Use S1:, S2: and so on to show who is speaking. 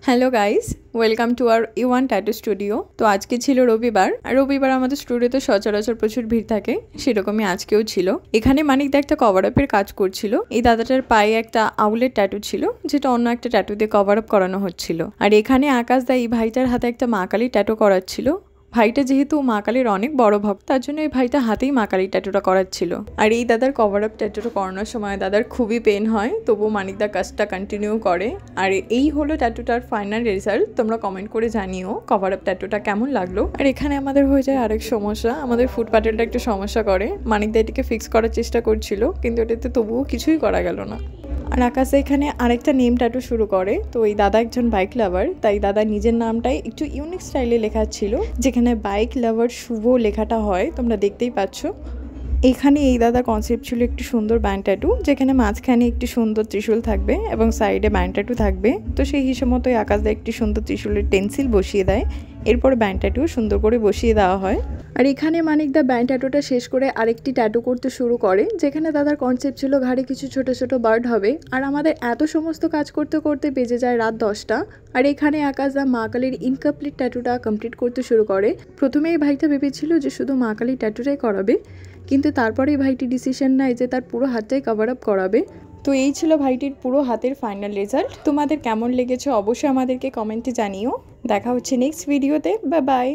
S1: Hello guys, welcome to our ইওয়ান tattoo studio. তো আজকে ছিল রবিবার, আর রবিবার আমাদের স্টুডিওতে সচরাচর প্রচুর ভিড় থাকে, সেরকমই আজকেও ছিল। এখানে মানিকদা একটা কভার আপের কাজ করছিল। এই দাদাটার পায়ে একটা আউলের ট্যাটু ছিল, যেটা অন্য একটা ট্যাটু দিয়ে কভার আপ করানো হচ্ছিল। আর এখানে আকাশদা এই ভাইটার হাতে একটা মা কালীর ট্যাটু করাচ্ছিল। ভাইটা যেহেতু মা কালীর অনেক বড় ভক্ত, তার জন্য এই ভাইটা হাতেই মা কালীর ট্যাটুটা করাচ্ছিল। আর এই দাদার কভার আপ ট্যাটুটা করানোর সময় দাদার খুবই পেন হয়, তবুও মানিকদা কাজটা কন্টিনিউ করে। আর এই হলো ট্যাটুটার ফাইনাল রেজাল্ট। তোমরা কমেন্ট করে জানিও কভার আপ ট্যাটুটা কেমন লাগলো। আর এখানে আমাদের হয়ে যায় আরেক সমস্যা, আমাদের ফুট প্যাটেলটা একটু সমস্যা করে। মানিকদা এটাকে ফিক্স করার চেষ্টা করছিল, কিন্তু এটাতে তবুও কিছুই করা গেল না। আর আকাশ এখানে আরেকটা নেম ট্যাটু শুরু করে। তো এই দাদা একজন বাইক লাভার, তাই দাদা নিজের নামটাই একটু ইউনিক স্টাইলে লেখা ছিল, যেখানে বাইক লাভার শুভ লেখাটা হয়, তোমরা দেখতেই পাচ্ছ। এখানে এই দাদার কনসেপ্ট ছিল একটু সুন্দর ব্যান্ড ট্যাটু, যেখানে মাঝখানে একটি সুন্দর ত্রিশূল থাকবে এবং সাইডে ব্যান্ড ট্যাটু থাকবে। তো সেই হিসেবে মতোই আকাশদা একটি সুন্দর ত্রিশূলের টেন্সিল বসিয়ে দেয়, এরপর ব্যান্ড ট্যাটু সুন্দর করে বসিয়ে দেওয়া হয়। আর এখানে মানিকদা ব্যান্ড ট্যাটুটা শেষ করে আরেকটি ট্যাটু করতে শুরু করে, যেখানে দাদার কনসেপ্ট ছিল ঘাড়ে কিছু ছোট ছোট বার্ড হবে। আর আমাদের এত সমস্ত কাজ করতে করতে বেজে যায় রাত 10টা। আর এখানে আকাশদা মা কালীর ইনকমপ্লিট ট্যাটুটা কমপ্লিট করতে শুরু করে। প্রথমে এই ভাইটা ভেবেছিল যে শুধু মা কালীর ট্যাটুটাই করাবে, কিন্তু তারপরে এই ভাইটি ডিসিশন নেয় যে তার পুরো হাতটাই কভার আপ করাবে। তো এই ছিল ভাইটির পুরো হাতের ফাইনাল রেজাল্ট। তোমাদের কেমন লেগেছে অবশ্যই আমাদেরকে কমেন্টে জানিও। দেখা হচ্ছে নেক্সট ভিডিওতে। Bye bye.